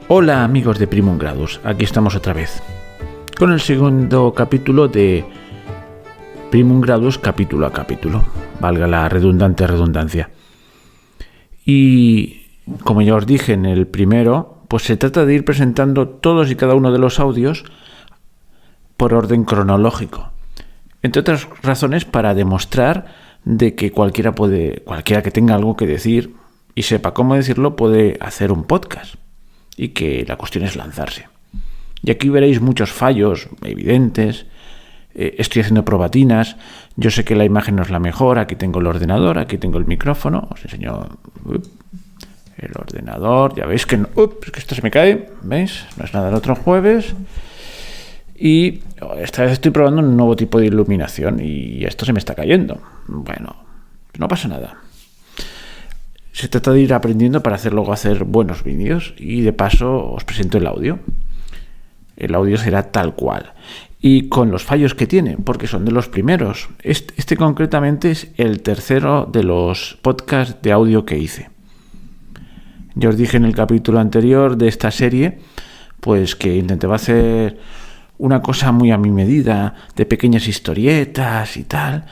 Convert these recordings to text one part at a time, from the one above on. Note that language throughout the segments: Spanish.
Hola amigos de Primum Gradus, aquí estamos otra vez con el segundo capítulo de Primum Gradus capítulo a capítulo, valga la redundancia. Y como ya os dije en el primero, pues se trata de ir presentando todos y cada uno de los audios por orden cronológico, entre otras razones para demostrar de que cualquiera que tenga algo que decir y sepa cómo decirlo puede hacer un podcast. Y que la cuestión es lanzarse. Y aquí veréis muchos fallos evidentes. Estoy haciendo probatinas. Yo sé que la imagen no es la mejor. Aquí tengo el ordenador, aquí tengo el micrófono. Os enseño el ordenador. Ya veis que, es que esto se me cae. ¿Veis? No es nada del otro jueves. Y esta vez estoy probando un nuevo tipo de iluminación y esto se me está cayendo. Bueno, no pasa nada. Se trata de ir aprendiendo para luego hacer buenos vídeos y de paso os presento el audio. El audio será tal cual y con los fallos que tiene, porque son de los primeros. Este concretamente es el tercero de los podcasts de audio que hice. Ya os dije en el capítulo anterior de esta serie, pues que intentaba hacer una cosa muy a mi medida, de pequeñas historietas y tal.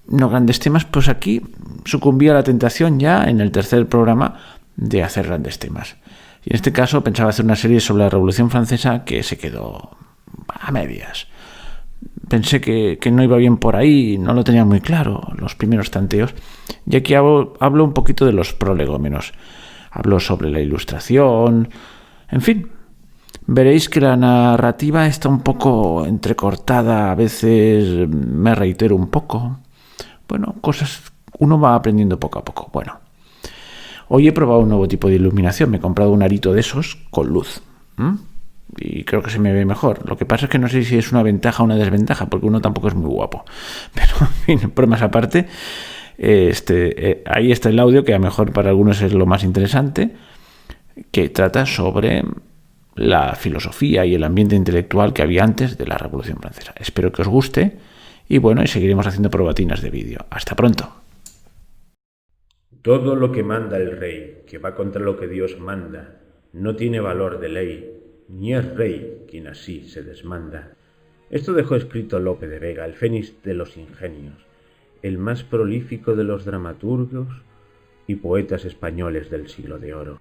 No grandes temas, pues aquí sucumbí a la tentación ya en el tercer programa de hacer grandes temas. Y en este caso pensaba hacer una serie sobre la Revolución Francesa que se quedó a medias. Pensé que no iba bien por ahí, no lo tenía muy claro, los primeros tanteos. Y aquí hablo un poquito de los prolegómenos. Hablo sobre la ilustración, en fin. Veréis que la narrativa está un poco entrecortada, a veces me reitero un poco. Bueno, cosas uno va aprendiendo poco a poco. Bueno, hoy he probado un nuevo tipo de iluminación. Me he comprado un arito de esos con luz. Y creo que se me ve mejor. Lo que pasa es que no sé si es una ventaja o una desventaja, porque uno tampoco es muy guapo. Pero, en fin, bromas aparte, ahí está el audio, que a lo mejor para algunos es lo más interesante, que trata sobre la filosofía y el ambiente intelectual que había antes de la Revolución Francesa. Espero que os guste. Y bueno, y seguiremos haciendo probatinas de vídeo. Hasta pronto. Todo lo que manda el rey, que va contra lo que Dios manda, no tiene valor de ley, ni es rey quien así se desmanda. Esto dejó escrito Lope de Vega, el fénix de los ingenios, el más prolífico de los dramaturgos y poetas españoles del siglo de oro.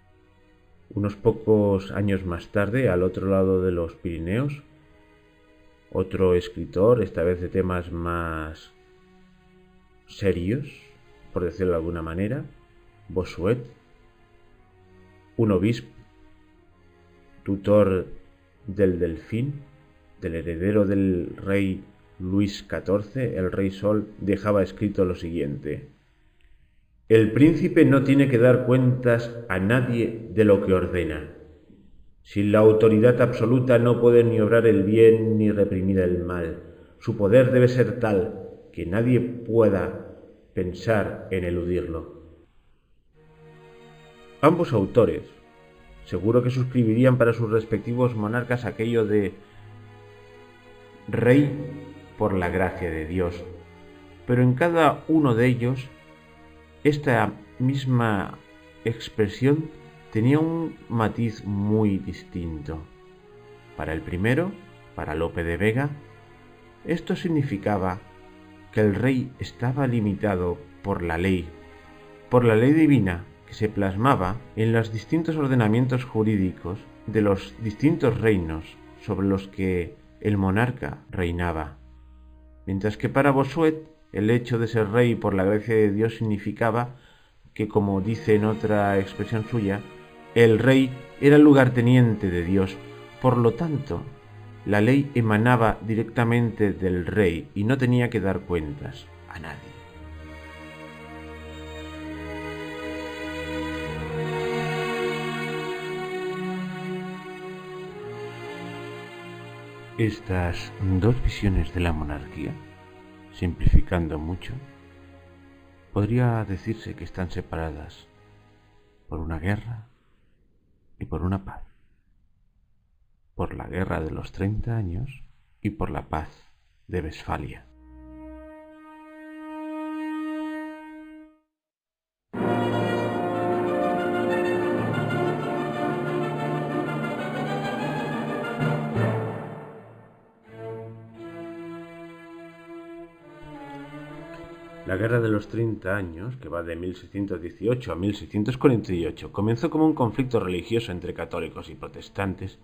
Unos pocos años más tarde, al otro lado de los Pirineos, otro escritor, esta vez de temas más serios, por decirlo de alguna manera, Bossuet, un obispo, tutor del Delfín, del heredero del rey Luis XIV, el rey Sol, dejaba escrito lo siguiente: el príncipe no tiene que dar cuentas a nadie de lo que ordena. Sin la autoridad absoluta no puede ni obrar el bien ni reprimir el mal. Su poder debe ser tal que nadie pueda pensar en eludirlo. Ambos autores seguro que suscribirían para sus respectivos monarcas aquello de rey por la gracia de Dios, pero en cada uno de ellos esta misma expresión tenía un matiz muy distinto. Para el primero, para Lope de Vega, esto significaba que el rey estaba limitado por la ley divina que se plasmaba en los distintos ordenamientos jurídicos de los distintos reinos sobre los que el monarca reinaba. Mientras que para Bossuet el hecho de ser rey por la gracia de Dios significaba que, como dice en otra expresión suya, el rey era el lugarteniente de Dios. Por lo tanto, la ley emanaba directamente del rey y no tenía que dar cuentas a nadie. Estas dos visiones de la monarquía, simplificando mucho, podría decirse que están separadas por una guerra y por una paz. Por la guerra de los 30 años y por la paz de Westfalia. La Guerra de los 30 Años, que va de 1618 a 1648, comenzó como un conflicto religioso entre católicos y protestantes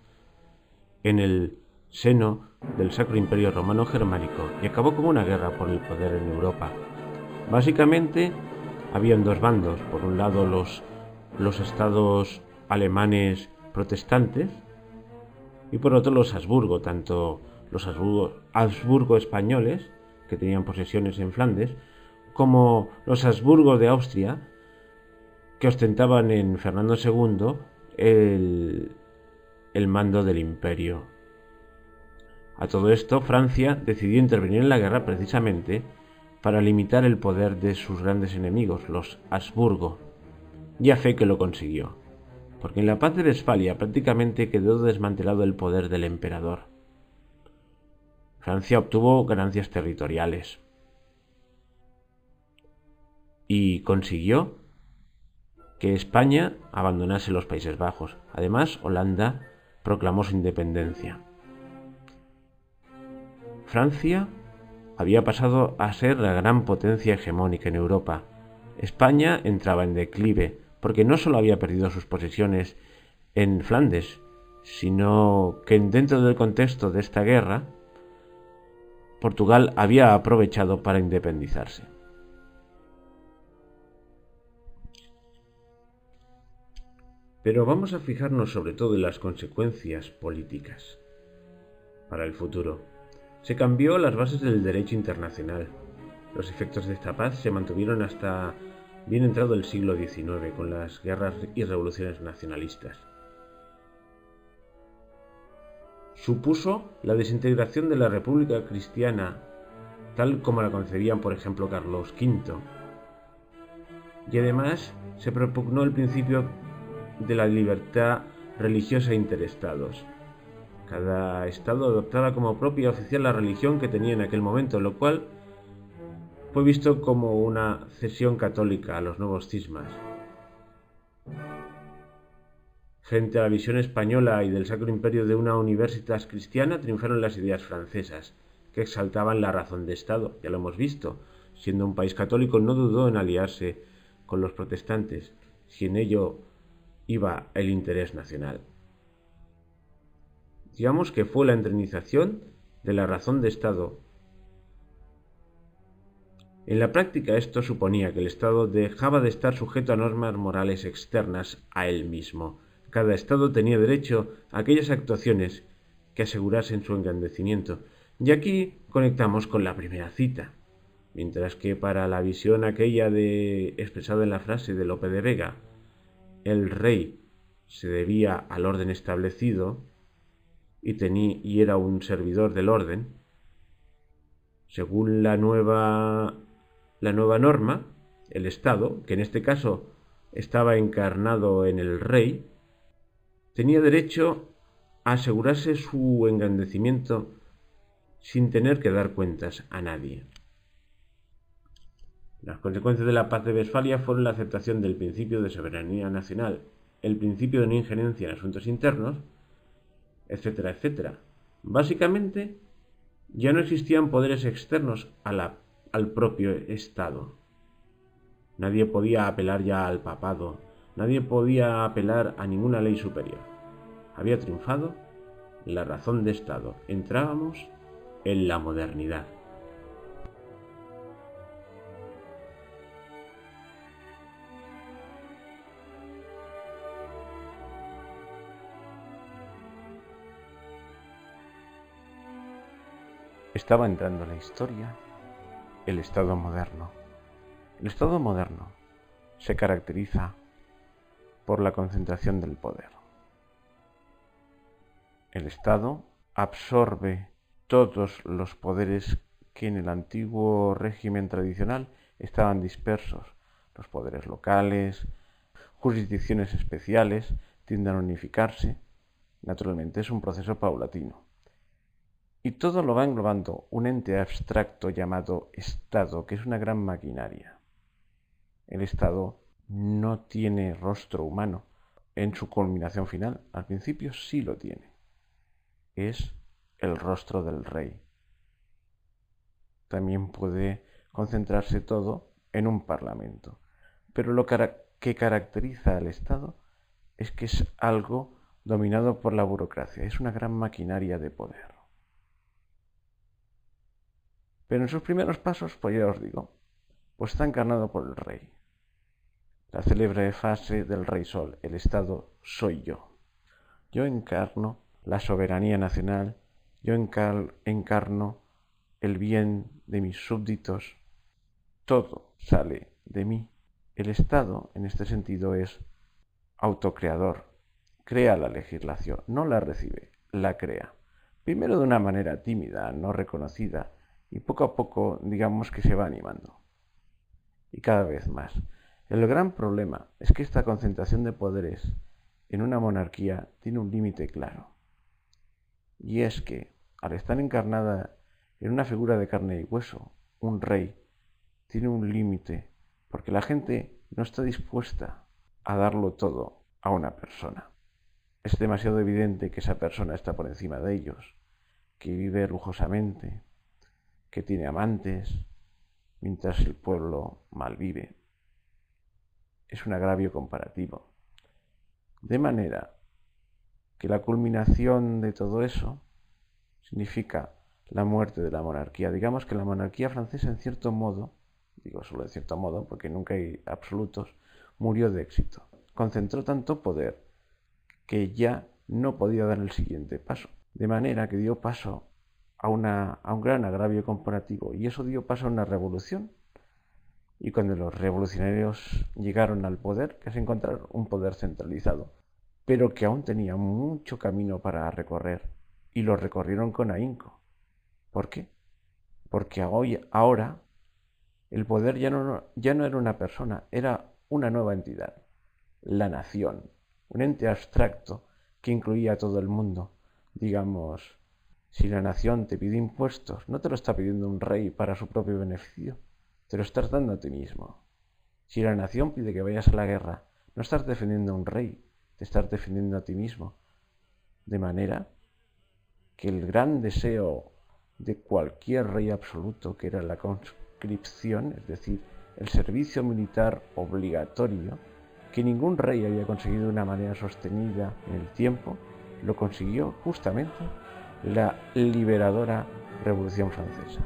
en el seno del Sacro Imperio Romano Germánico y acabó como una guerra por el poder en Europa. Básicamente, habían dos bandos. Por un lado, los estados alemanes protestantes y por otro los Habsburgo, tanto los Habsburgo españoles, que tenían posesiones en Flandes, como los Habsburgo de Austria, que ostentaban en Fernando II el mando del imperio. A todo esto, Francia decidió intervenir en la guerra precisamente para limitar el poder de sus grandes enemigos, los Habsburgo, y a fe que lo consiguió, porque en la paz de Westfalia prácticamente quedó desmantelado el poder del emperador. Francia obtuvo ganancias territoriales y consiguió que España abandonase los Países Bajos. Además, Holanda proclamó su independencia. Francia había pasado a ser la gran potencia hegemónica en Europa. España entraba en declive porque no solo había perdido sus posesiones en Flandes, sino que dentro del contexto de esta guerra, Portugal había aprovechado para independizarse. Pero vamos a fijarnos sobre todo en las consecuencias políticas para el futuro. Se cambió las bases del derecho internacional. Los efectos de esta paz se mantuvieron hasta bien entrado el siglo XIX, con las guerras y revoluciones nacionalistas. Supuso la desintegración de la República Cristiana, tal como la concebían, por ejemplo, Carlos V. Y además se propugnó el principio de la libertad religiosa interestados. Cada estado adoptaba como propia oficial la religión que tenía en aquel momento, lo cual fue visto como una cesión católica a los nuevos cismas. Frente a la visión española y del Sacro Imperio de una universitas cristiana, triunfaron las ideas francesas, que exaltaban la razón de Estado. Ya lo hemos visto. Siendo un país católico, no dudó en aliarse con los protestantes, si en ello iba el interés nacional. Digamos que fue la entronización de la razón de Estado. En la práctica esto suponía que el Estado dejaba de estar sujeto a normas morales externas a él mismo. Cada Estado tenía derecho a aquellas actuaciones que asegurasen su engrandecimiento. Y aquí conectamos con la primera cita. Mientras que para la visión aquella expresada en la frase de Lope de Vega, el rey se debía al orden establecido y era un servidor del orden, según la nueva norma, el Estado, que en este caso estaba encarnado en el rey, tenía derecho a asegurarse su engrandecimiento sin tener que dar cuentas a nadie. Las consecuencias de la paz de Westfalia fueron la aceptación del principio de soberanía nacional, el principio de no injerencia en asuntos internos, etcétera, etcétera. Básicamente, ya no existían poderes externos al propio Estado. Nadie podía apelar ya al papado, nadie podía apelar a ninguna ley superior. Había triunfado la razón de Estado. Entrábamos en la modernidad. Estaba entrando en la historia el Estado moderno. El Estado moderno se caracteriza por la concentración del poder. El Estado absorbe todos los poderes que en el antiguo régimen tradicional estaban dispersos. Los poderes locales, jurisdicciones especiales tienden a unificarse. Naturalmente es un proceso paulatino. Y todo lo va englobando un ente abstracto llamado Estado, que es una gran maquinaria. El Estado no tiene rostro humano en su culminación final. Al principio sí lo tiene. Es el rostro del rey. También puede concentrarse todo en un parlamento. Pero lo que caracteriza al Estado es que es algo dominado por la burocracia, es una gran maquinaria de poder. Pero en sus primeros pasos, pues ya os digo, pues está encarnado por el rey. La célebre frase del Rey Sol, el Estado soy yo. Yo encarno la soberanía nacional, yo encarno el bien de mis súbditos, todo sale de mí. El Estado, en este sentido, es autocreador, crea la legislación, no la recibe, la crea. Primero de una manera tímida, no reconocida, y poco a poco, digamos que se va animando. Y cada vez más. El gran problema es que esta concentración de poderes en una monarquía tiene un límite claro. Y es que, al estar encarnada en una figura de carne y hueso, un rey tiene un límite, porque la gente no está dispuesta a darlo todo a una persona. Es demasiado evidente que esa persona está por encima de ellos, que vive lujosamente, que tiene amantes, mientras el pueblo malvive. Es un agravio comparativo. De manera que la culminación de todo eso significa la muerte de la monarquía. Digamos que la monarquía francesa, en cierto modo, digo solo en cierto modo porque nunca hay absolutos, murió de éxito. Concentró tanto poder que ya no podía dar el siguiente paso. De manera que dio paso a un gran agravio comparativo, y eso dio paso a una revolución. Y cuando los revolucionarios llegaron al poder, que se encontraron un poder centralizado, pero que aún tenía mucho camino para recorrer, y lo recorrieron con ahínco. ¿Por qué? Porque ahora el poder ya no era una persona, era una nueva entidad, la nación, un ente abstracto que incluía a todo el mundo. Digamos, si la nación te pide impuestos, no te lo está pidiendo un rey para su propio beneficio, te lo estás dando a ti mismo. Si la nación pide que vayas a la guerra, no estás defendiendo a un rey, te estás defendiendo a ti mismo. De manera que el gran deseo de cualquier rey absoluto, que era la conscripción, es decir, el servicio militar obligatorio, que ningún rey había conseguido de una manera sostenida en el tiempo, lo consiguió justamente la liberadora Revolución Francesa.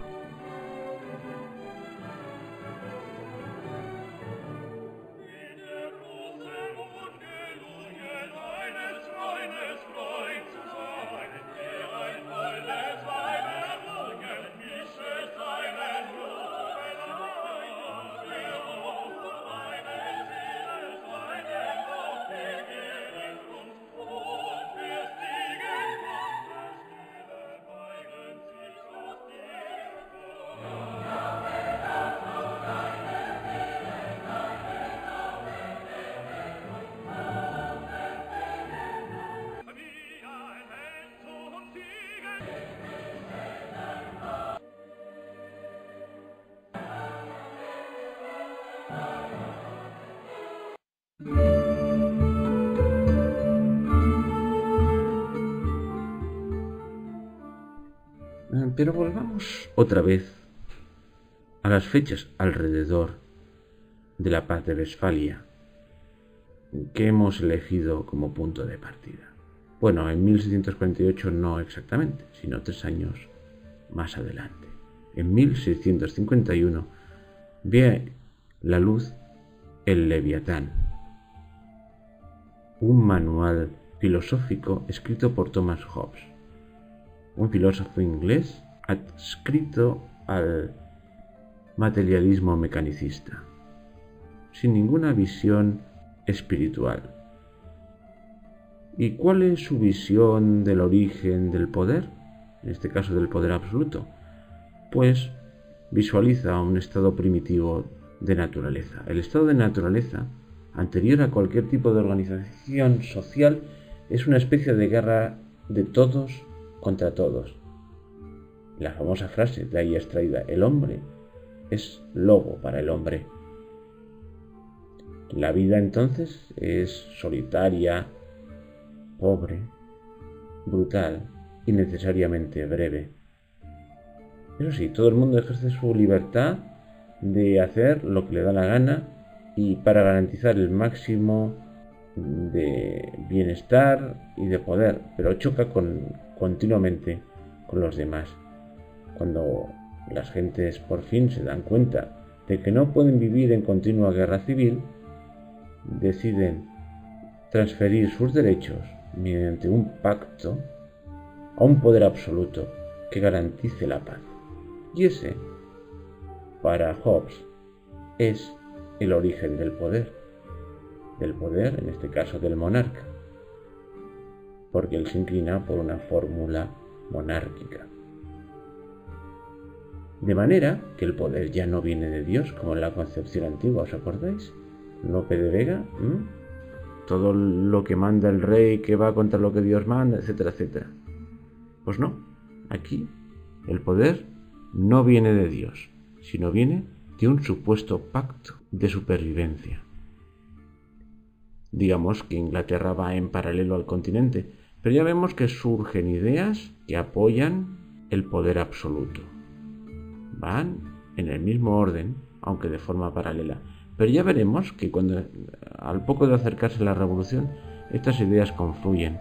Pero volvamos otra vez a las fechas alrededor de la paz de Westfalia que hemos elegido como punto de partida. Bueno, en 1648 no exactamente, sino 3 años más adelante. En 1651 ve la luz el Leviatán, un manual filosófico escrito por Thomas Hobbes, un filósofo inglés adscrito al materialismo mecanicista, sin ninguna visión espiritual. ¿Y cuál es su visión del origen del poder? En este caso del poder absoluto. Pues visualiza un estado primitivo de naturaleza. El estado de naturaleza, anterior a cualquier tipo de organización social, es una especie de guerra de todos contra todos. La famosa frase de ahí extraída, el hombre es lobo para el hombre. La vida entonces es solitaria, pobre, brutal y necesariamente breve. Eso sí, todo el mundo ejerce su libertad de hacer lo que le da la gana y para garantizar el máximo de bienestar y de poder, pero choca continuamente con los demás. Cuando las gentes por fin se dan cuenta de que no pueden vivir en continua guerra civil, deciden transferir sus derechos mediante un pacto a un poder absoluto que garantice la paz. Y ese, para Hobbes, es el origen del poder, en este caso del monarca, porque él se inclina por una fórmula monárquica. De manera que el poder ya no viene de Dios, como en la concepción antigua, ¿os acordáis? Lope de Vega, todo lo que manda el rey que va contra lo que Dios manda, etcétera, etcétera. Pues no, aquí el poder no viene de Dios, sino viene de un supuesto pacto de supervivencia. Digamos que Inglaterra va en paralelo al continente, pero ya vemos que surgen ideas que apoyan el poder absoluto. Van en el mismo orden, aunque de forma paralela. Pero ya veremos que al poco de acercarse la revolución, estas ideas confluyen.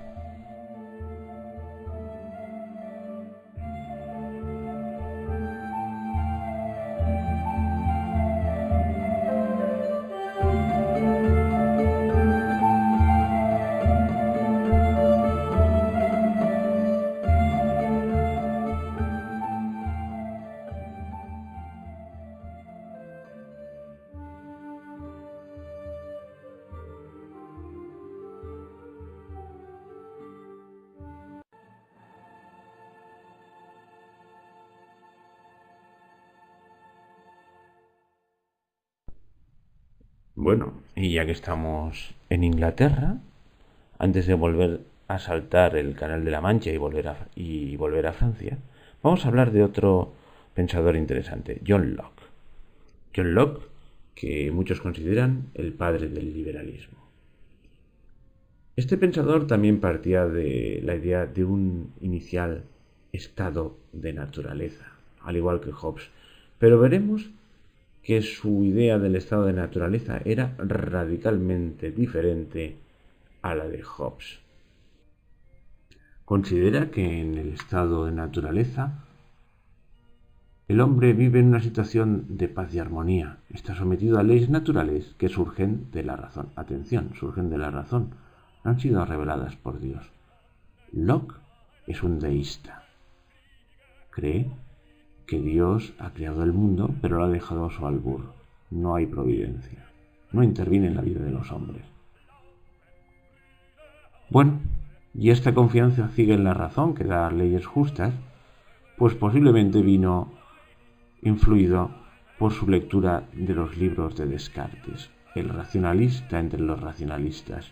Bueno, y ya que estamos en Inglaterra, antes de volver a saltar el Canal de la Mancha y volver a Francia, vamos a hablar de otro pensador interesante, John Locke. John Locke, que muchos consideran el padre del liberalismo. Este pensador también partía de la idea de un inicial estado de naturaleza, al igual que Hobbes, pero veremos que su idea del estado de naturaleza era radicalmente diferente a la de Hobbes. Considera que en el estado de naturaleza el hombre vive en una situación de paz y armonía, está sometido a leyes naturales que surgen de la razón. Atención, surgen de la razón, no han sido reveladas por Dios. Locke es un deísta. Cree que Dios ha creado el mundo, pero lo ha dejado a su albur. No hay providencia. No interviene en la vida de los hombres. Bueno, y esta confianza ciega en la razón que da leyes justas, pues posiblemente vino influido por su lectura de los libros de Descartes, el racionalista entre los racionalistas.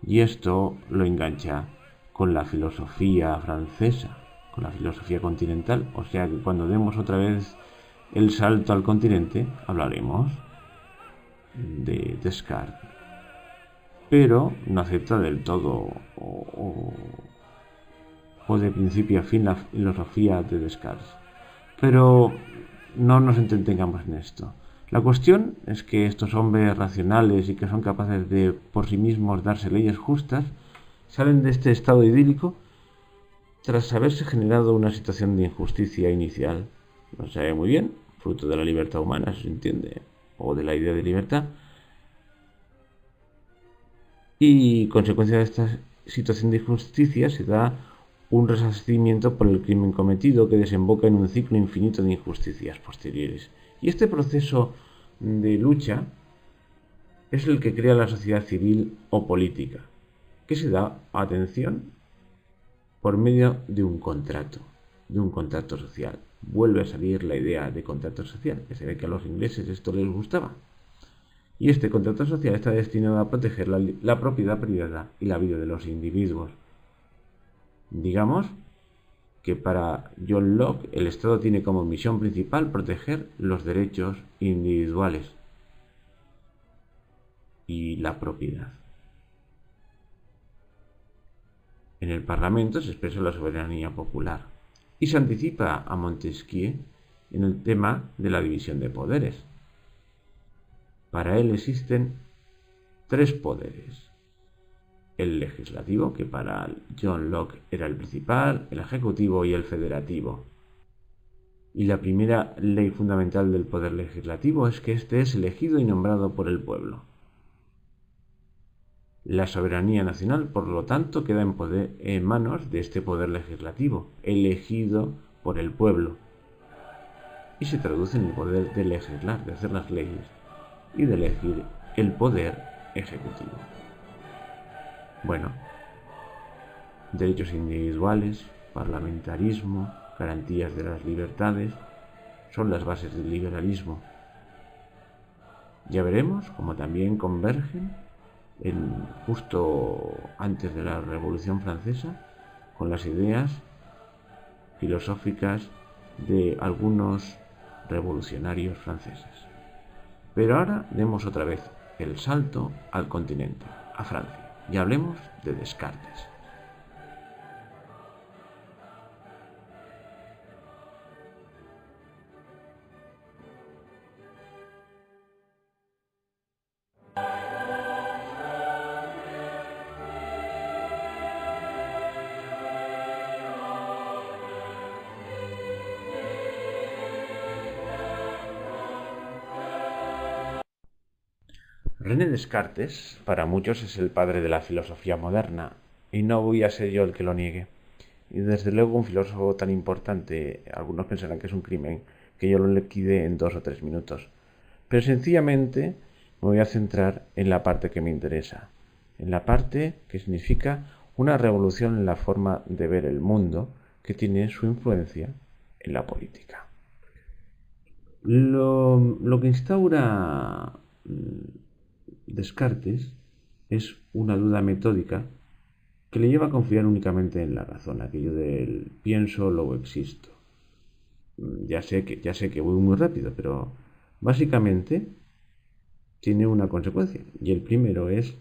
Y esto lo engancha con la filosofía francesa, con la filosofía continental, o sea que cuando demos otra vez el salto al continente hablaremos de Descartes, pero no acepta del todo o de principio a fin la filosofía de Descartes. Pero no nos entretengamos en esto. La cuestión es que estos hombres racionales y que son capaces de por sí mismos darse leyes justas salen de este estado idílico tras haberse generado una situación de injusticia inicial. No se sabe muy bien, fruto de la libertad humana, se entiende, o de la idea de libertad. Y consecuencia de esta situación de injusticia se da un resarcimiento por el crimen cometido que desemboca en un ciclo infinito de injusticias posteriores. Y este proceso de lucha es el que crea la sociedad civil o política, que se da, atención, por medio de un contrato social. Vuelve a salir la idea de contrato social, que se ve que a los ingleses esto les gustaba. Y este contrato social está destinado a proteger la propiedad privada y la vida de los individuos. Digamos que para John Locke el Estado tiene como misión principal proteger los derechos individuales y la propiedad. En el Parlamento se expresa la soberanía popular y se anticipa a Montesquieu en el tema de la división de poderes. Para él existen tres poderes: el legislativo, que para John Locke era el principal, el ejecutivo y el federativo. Y la primera ley fundamental del poder legislativo es que éste es elegido y nombrado por el pueblo. La soberanía nacional, por lo tanto, queda en manos de este poder legislativo, elegido por el pueblo, y se traduce en el poder de legislar, de hacer las leyes, y de elegir el poder ejecutivo. Bueno, derechos individuales, parlamentarismo, garantías de las libertades, son las bases del liberalismo. Ya veremos cómo también convergen justo antes de la Revolución Francesa con las ideas filosóficas de algunos revolucionarios franceses. Pero ahora demos otra vez el salto al continente, a Francia, y hablemos de Descartes. René Descartes, para muchos, es el padre de la filosofía moderna, y no voy a ser yo el que lo niegue. Y desde luego un filósofo tan importante, algunos pensarán que es un crimen, que yo lo liquide en 2 o 3 minutos. Pero sencillamente me voy a centrar en la parte que me interesa, en la parte que significa una revolución en la forma de ver el mundo que tiene su influencia en la política. Lo que instaura Descartes es una duda metódica que le lleva a confiar únicamente en la razón, aquello del pienso, luego existo. Ya sé que voy muy rápido, pero básicamente tiene una consecuencia, y el primero es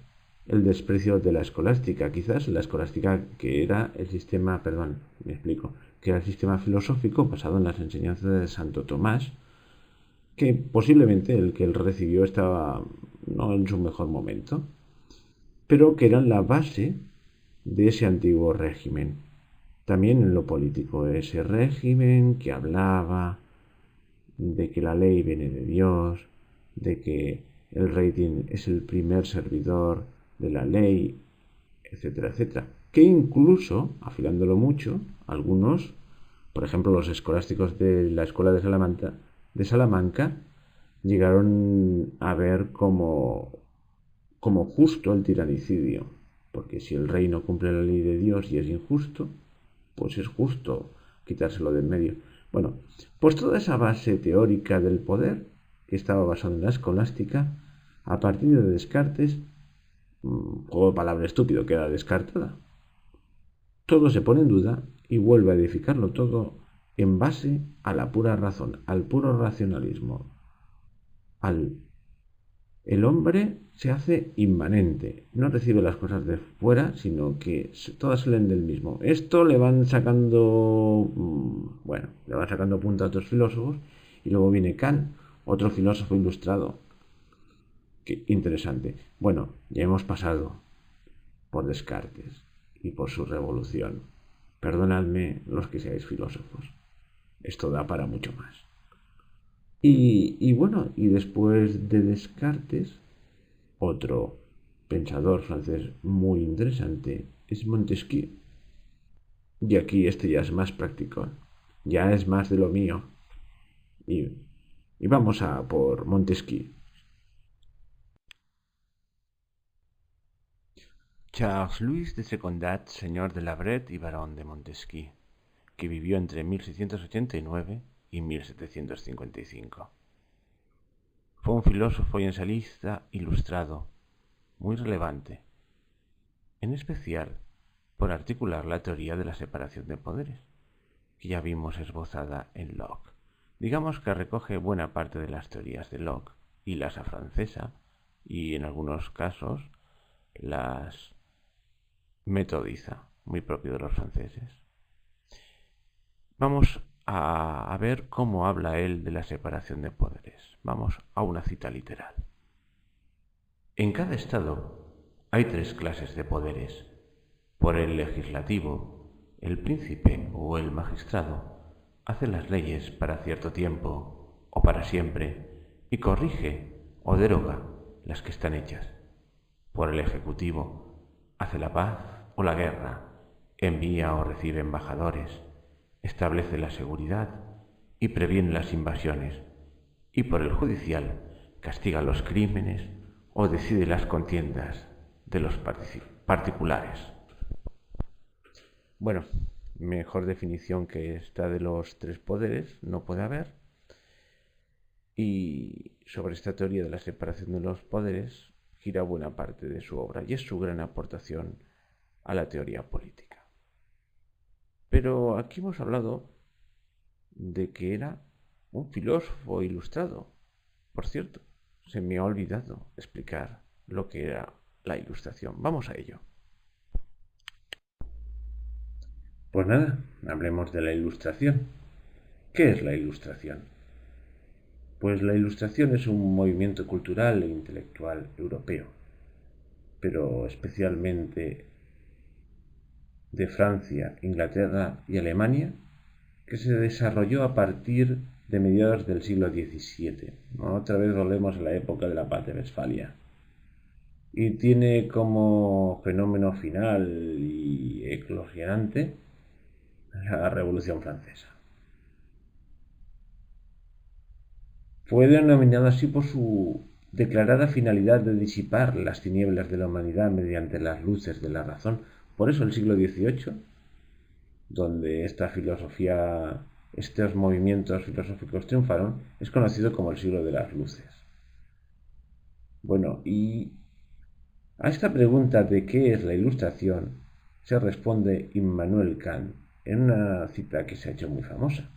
el desprecio de la escolástica. Quizás la escolástica, que era el sistema, que era el sistema filosófico basado en las enseñanzas de Santo Tomás, que posiblemente el que él recibió estaba no en su mejor momento, pero que eran la base de ese antiguo régimen. También en lo político, ese régimen que hablaba de que la ley viene de Dios, de que el rey es el primer servidor de la ley, etcétera, etcétera. Que incluso, afilándolo mucho, algunos, por ejemplo los escolásticos de la escuela de Salamanca, llegaron a ver como justo el tiranicidio, porque si el rey no cumple la ley de Dios y es injusto, pues es justo quitárselo de en medio. Bueno, pues toda esa base teórica del poder, que estaba basada en la escolástica, a partir de Descartes, juego de palabra estúpido, queda descartada. Todo se pone en duda y vuelve a edificarlo todo en base a la pura razón, al puro racionalismo. El hombre se hace inmanente, no recibe las cosas de fuera, sino que todas salen del mismo. Esto le van sacando, le van sacando punta a otros filósofos, y luego viene Kant, otro filósofo ilustrado. Qué interesante. Bueno, ya hemos pasado por Descartes y por su revolución. Perdonadme los que seáis filósofos. Esto da para mucho más. Y después de Descartes, otro pensador francés muy interesante es Montesquieu. Y aquí este ya es más práctico, ya es más de lo mío. Y vamos a por Montesquieu. Charles-Louis de Secondat, señor de la Brette y barón de Montesquieu, que vivió entre 1689 y 1755. Fue un filósofo y ensayista ilustrado, muy relevante, en especial por articular la teoría de la separación de poderes, que ya vimos esbozada en Locke. Digamos que recoge buena parte de las teorías de Locke y las afrancesa, y en algunos casos las metodiza, muy propio de los franceses. Vamos a ver cómo habla él de la separación de poderes. Vamos a una cita literal. En cada estado hay 3 clases de poderes. Por el legislativo, el príncipe o el magistrado hace las leyes para cierto tiempo o para siempre y corrige o deroga las que están hechas. Por el ejecutivo, hace la paz o la guerra, envía o recibe embajadores, establece la seguridad y previene las invasiones. Y por el judicial, castiga los crímenes o decide las contiendas de los particulares. Bueno, mejor definición que esta de los 3 poderes no puede haber. Y sobre esta teoría de la separación de los poderes gira buena parte de su obra y es su gran aportación a la teoría política. Pero aquí hemos hablado de que era un filósofo ilustrado. Por cierto, se me ha olvidado explicar lo que era la Ilustración. Vamos a ello. Pues nada, hablemos de la Ilustración. ¿Qué es la Ilustración? Pues la Ilustración es un movimiento cultural e intelectual europeo, pero especialmente de Francia, Inglaterra y Alemania, que se desarrolló a partir de mediados del siglo XVII. Otra vez volvemos a la época de la paz de Westfalia. Y tiene como fenómeno final y eclosionante la Revolución Francesa. Fue denominado así por su declarada finalidad de disipar las tinieblas de la humanidad mediante las luces de la razón. Por eso el siglo XVIII, donde esta filosofía, estos movimientos filosóficos triunfaron, es conocido como el siglo de las luces. Bueno, y a esta pregunta de qué es la Ilustración se responde Immanuel Kant en una cita que se ha hecho muy famosa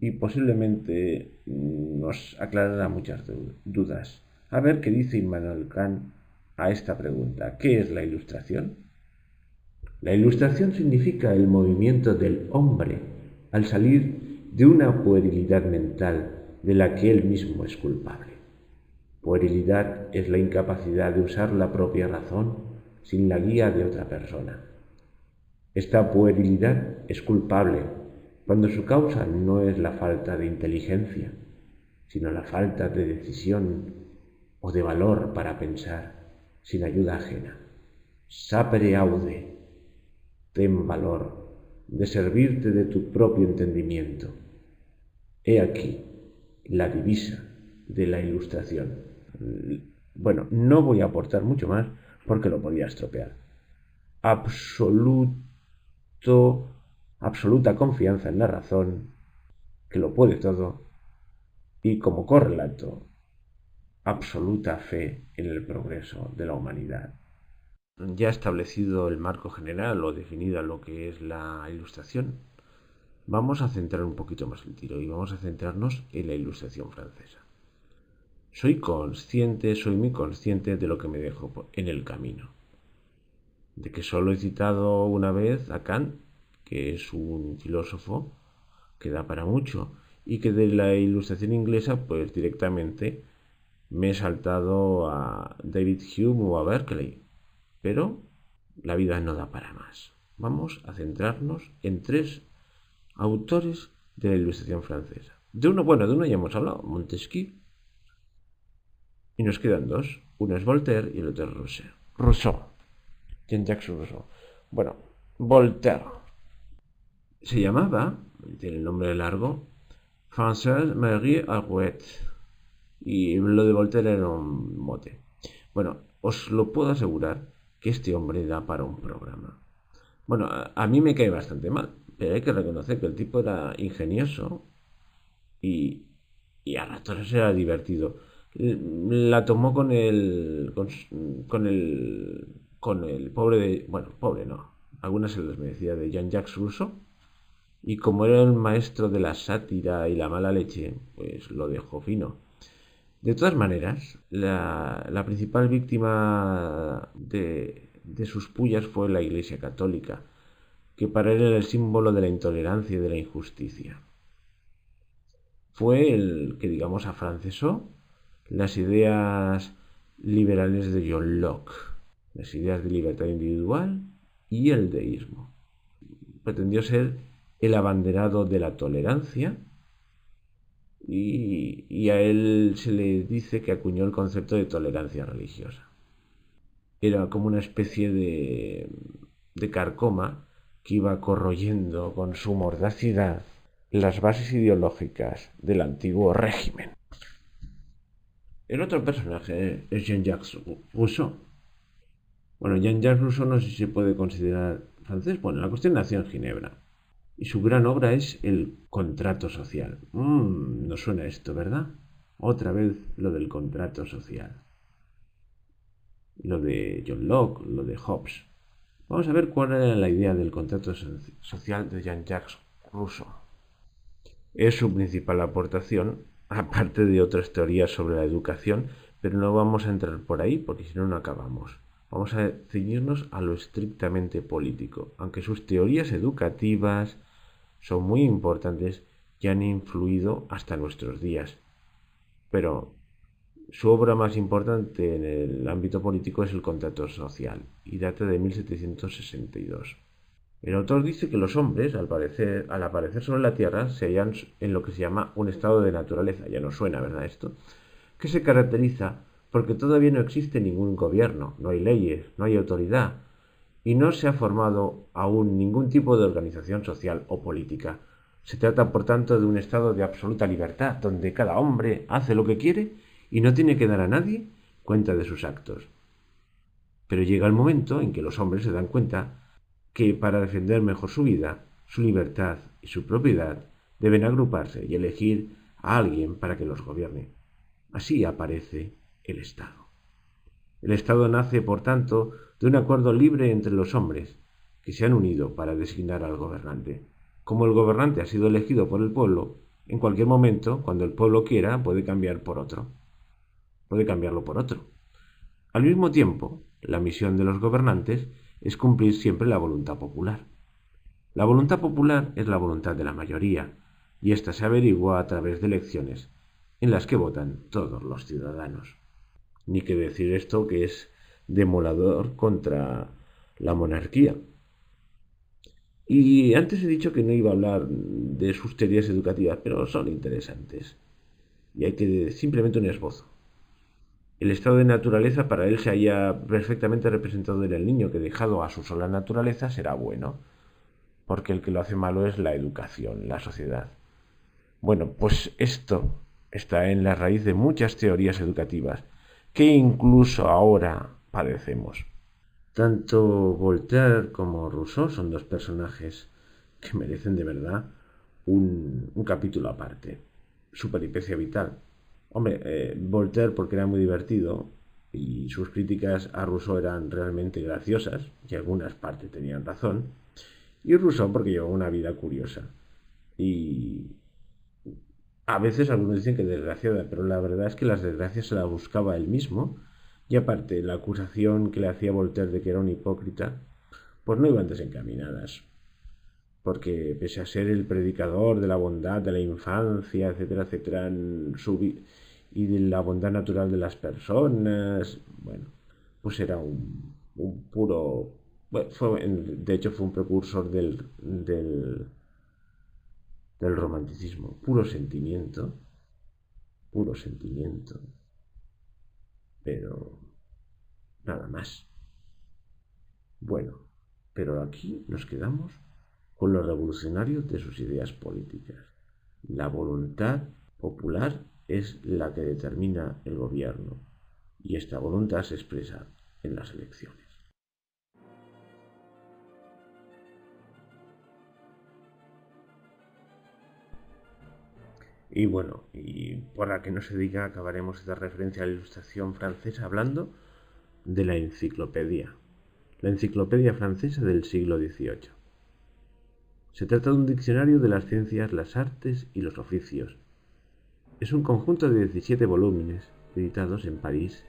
y posiblemente nos aclarará muchas dudas. A ver qué dice Immanuel Kant a esta pregunta. ¿Qué es la Ilustración? La Ilustración significa el movimiento del hombre al salir de una puerilidad mental de la que él mismo es culpable. Puerilidad es la incapacidad de usar la propia razón sin la guía de otra persona. Esta puerilidad es culpable cuando su causa no es la falta de inteligencia, sino la falta de decisión o de valor para pensar sin ayuda ajena. Sapere aude, ten valor de servirte de tu propio entendimiento. He aquí la divisa de la Ilustración. Bueno, no voy a aportar mucho más porque lo podía estropear. Absoluta confianza en la razón, que lo puede todo, y como correlato, absoluta fe en el progreso de la humanidad. Ya establecido el marco general o definida lo que es la Ilustración, vamos a centrar un poquito más el tiro y vamos a centrarnos en la Ilustración francesa. Soy muy consciente de lo que me dejo en el camino. De que solo he citado una vez a Kant, que es un filósofo que da para mucho, y que de la Ilustración inglesa, pues directamente me he saltado a David Hume o a Berkeley. Pero la vida no da para más. Vamos a centrarnos en 3 autores de la Ilustración francesa. De uno ya hemos hablado, Montesquieu. Y nos quedan 2. Uno es Voltaire y el otro es Rousseau. Jean-Jacques Rousseau. Bueno, Voltaire se llamaba, tiene el nombre largo, François-Marie Arouet. Y lo de Voltaire era un mote. Bueno, os lo puedo asegurar que este hombre da para un programa. Bueno, a mí me cae bastante mal, pero hay que reconocer que el tipo era ingenioso y a ratos era divertido. La tomó con el pobre de, bueno, pobre no, algunas se les merecía, de Jean-Jacques Rousseau, y como era el maestro de la sátira y la mala leche, pues lo dejó fino. De todas maneras, la principal víctima de sus pullas fue la Iglesia Católica, que para él era el símbolo de la intolerancia y de la injusticia. fue el que, digamos, afrancesó las ideas liberales de John Locke, las ideas de libertad individual y el deísmo. Pretendió ser el abanderado de la tolerancia y a él se le dice que acuñó el concepto de tolerancia religiosa. Era como una especie de carcoma que iba corroyendo con su mordacidad las bases ideológicas del antiguo régimen. El otro personaje es Jean-Jacques Rousseau. Bueno, Jean-Jacques Rousseau no sé si se puede considerar francés. Bueno, la cuestión nació en Ginebra. Y su gran obra es el contrato social. Nos suena esto, ¿verdad? Otra vez lo del contrato social. Lo de John Locke, lo de Hobbes. Vamos a ver cuál era la idea del contrato social de Jean-Jacques Rousseau. Es su principal aportación, aparte de otras teorías sobre la educación, pero no vamos a entrar por ahí porque si no, no acabamos. Vamos a ceñirnos a lo estrictamente político, aunque sus teorías educativas son muy importantes y han influido hasta nuestros días. Pero su obra más importante en el ámbito político es el contrato social y data de 1762. El autor dice que los hombres, al aparecer sobre la Tierra, se hallan en lo que se llama un estado de naturaleza, ya no suena, ¿verdad esto? Que se caracteriza porque todavía no existe ningún gobierno, no hay leyes, no hay autoridad, y no se ha formado aún ningún tipo de organización social o política. Se trata, por tanto, de un estado de absoluta libertad, donde cada hombre hace lo que quiere y no tiene que dar a nadie cuenta de sus actos. Pero llega el momento en que los hombres se dan cuenta que para defender mejor su vida, su libertad y su propiedad, deben agruparse y elegir a alguien para que los gobierne. Así aparece el Estado. El Estado nace, por tanto, de un acuerdo libre entre los hombres, que se han unido para designar al gobernante. Como el gobernante ha sido elegido por el pueblo, en cualquier momento, cuando el pueblo quiera, puede cambiarlo por otro. Al mismo tiempo, la misión de los gobernantes es cumplir siempre la voluntad popular. La voluntad popular es la voluntad de la mayoría, y ésta se averigua a través de elecciones, en las que votan todos los ciudadanos. Ni que decir esto que es demoledor contra la monarquía. Y antes he dicho que no iba a hablar de sus teorías educativas, pero son interesantes. Y hay que simplemente un esbozo. El estado de naturaleza para él se halla perfectamente representado en el niño, que dejado a su sola naturaleza será bueno, porque el que lo hace malo es la educación, la sociedad. Bueno, pues esto está en la raíz de muchas teorías educativas, que incluso ahora padecemos. Tanto Voltaire como Rousseau son dos personajes que merecen de verdad un capítulo aparte. Su peripecia vital. Hombre, Voltaire porque era muy divertido y sus críticas a Rousseau eran realmente graciosas y algunas partes tenían razón. Y Rousseau porque llevaba una vida curiosa. Y a veces algunos dicen que desgraciada, pero la verdad es que las desgracias se las buscaba él mismo. Y aparte, la acusación que le hacía Voltaire de que era un hipócrita, pues no iban desencaminadas. Porque pese a ser el predicador de la bondad de la infancia, etcétera, etcétera, y de la bondad natural de las personas, bueno, pues era un puro... Bueno, de hecho fue un precursor del romanticismo, puro sentimiento, pero nada más. Bueno, pero aquí nos quedamos con los revolucionarios de sus ideas políticas. La voluntad popular es la que determina el gobierno y esta voluntad se expresa en las elecciones. Y bueno, y para que no se diga, acabaremos esta referencia a la Ilustración francesa hablando de la enciclopedia francesa del siglo XVIII. Se trata de un diccionario de las ciencias, las artes y los oficios. Es un conjunto de 17 volúmenes editados en París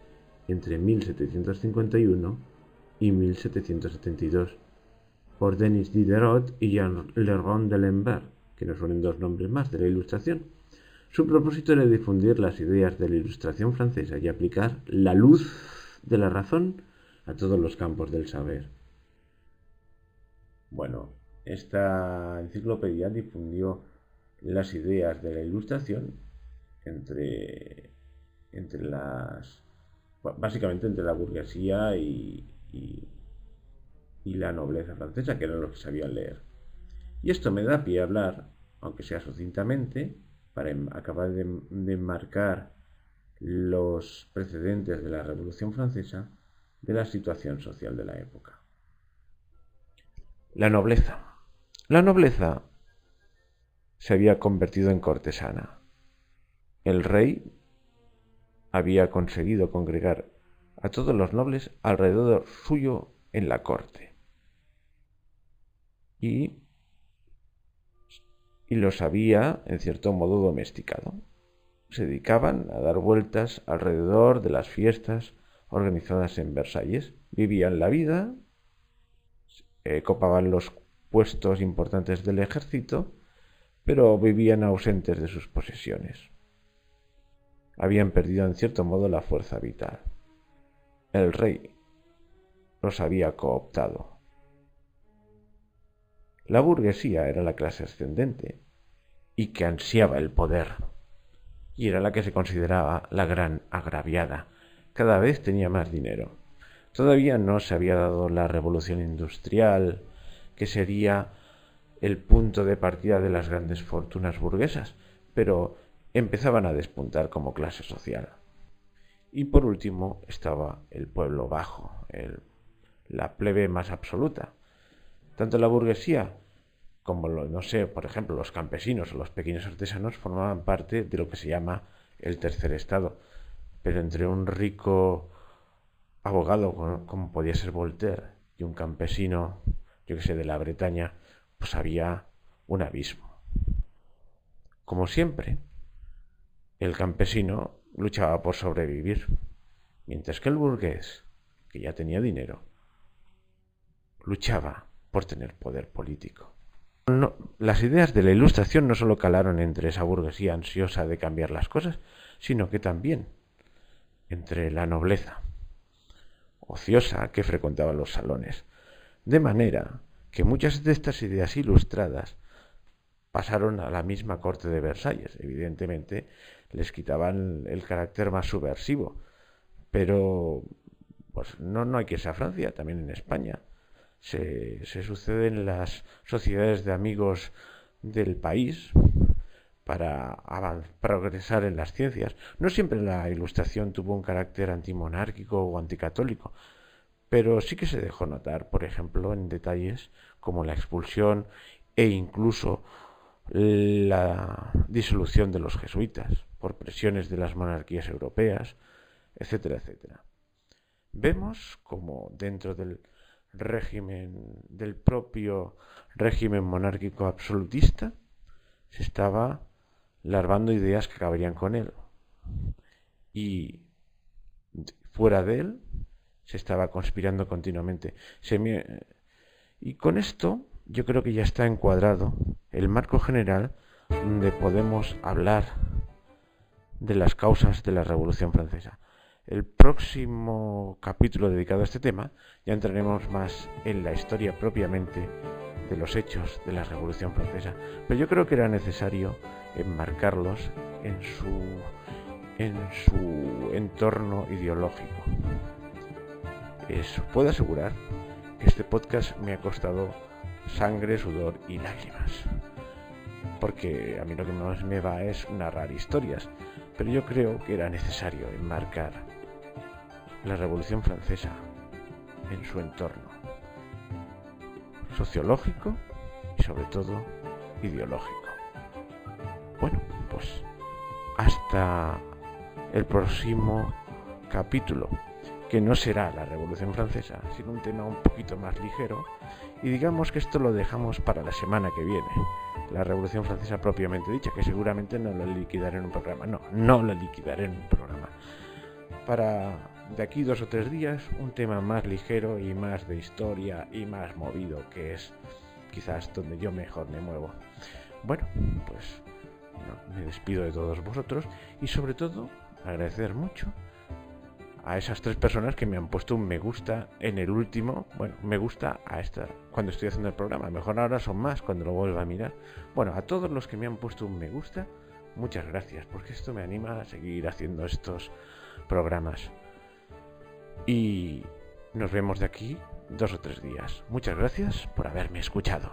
entre 1751 y 1772 por Denis Diderot y Jean Le Rond de Lambert, que nos suenen dos nombres más de la Ilustración. Su propósito era difundir las ideas de la Ilustración francesa y aplicar la luz de la razón a todos los campos del saber. Bueno, esta enciclopedia difundió las ideas de la Ilustración básicamente entre la burguesía y la nobleza francesa, que eran los que sabían leer. Y esto me da pie a hablar, aunque sea sucintamente, para acabar de enmarcar los precedentes de la Revolución Francesa, de la situación social de la época. La nobleza. La nobleza se había convertido en cortesana. El rey había conseguido congregar a todos los nobles alrededor suyo en la corte y los había, en cierto modo, domesticado. Se dedicaban a dar vueltas alrededor de las fiestas organizadas en Versalles. Vivían la vida, copaban los puestos importantes del ejército, pero vivían ausentes de sus posesiones. Habían perdido en cierto modo la fuerza vital. El rey los había cooptado. La burguesía era la clase ascendente y que ansiaba el poder, y era la que se consideraba la gran agraviada. Cada vez tenía más dinero. Todavía no se había dado la revolución industrial, que sería el punto de partida de las grandes fortunas burguesas, pero empezaban a despuntar como clase social. Y por último estaba el pueblo bajo, la plebe más absoluta. Tanto la burguesía como, por ejemplo, los campesinos o los pequeños artesanos formaban parte de lo que se llama el tercer estado. Pero entre un rico abogado, como podía ser Voltaire, y un campesino, de la Bretaña, pues había un abismo. Como siempre, el campesino luchaba por sobrevivir, mientras que el burgués, que ya tenía dinero, luchaba por tener poder político. Las ideas de la Ilustración no solo calaron entre esa burguesía ansiosa de cambiar las cosas, sino que también entre la nobleza ociosa que frecuentaba los salones, de manera que muchas de estas ideas ilustradas pasaron a la misma corte de Versalles. Evidentemente les quitaban el carácter más subversivo, pero pues no hay que irse a Francia, también en España se suceden las sociedades de amigos del país para progresar en las ciencias. No siempre la Ilustración tuvo un carácter antimonárquico o anticatólico, pero sí que se dejó notar, por ejemplo, en detalles como la expulsión e incluso la disolución de los jesuitas por presiones de las monarquías europeas, etcétera, etcétera. Vemos como dentro del propio régimen monárquico absolutista se estaba larvando ideas que acabarían con él, y fuera de él se estaba conspirando continuamente. Y con esto yo creo que ya está encuadrado el marco general donde podemos hablar de las causas de la Revolución Francesa. El próximo capítulo dedicado a este tema ya entraremos más en la historia propiamente de los hechos de la Revolución Francesa, pero yo creo que era necesario enmarcarlos en su entorno ideológico. Puedo asegurar que este podcast me ha costado sangre, sudor y lágrimas, porque a mí lo que más me va es narrar historias, pero yo creo que era necesario enmarcar la Revolución Francesa en su entorno sociológico y sobre todo ideológico. Bueno, pues hasta el próximo capítulo, que no será la Revolución Francesa, sino un tema un poquito más ligero, y digamos que esto lo dejamos para la semana que viene. La Revolución Francesa propiamente dicha, que seguramente no la liquidaré en un programa. No la liquidaré en un programa. Para de aquí 2 o 3 días, un tema más ligero y más de historia y más movido, que es quizás donde yo mejor me muevo. Bueno, pues me despido de todos vosotros y sobre todo agradecer mucho a esas 3 personas que me han puesto un me gusta en el último, me gusta cuando estoy haciendo el programa, mejor ahora son más cuando lo vuelva a mirar. Bueno, a todos los que me han puesto un me gusta, muchas gracias, porque esto me anima a seguir haciendo estos programas. Y nos vemos de aquí 2 o 3 días. Muchas gracias por haberme escuchado.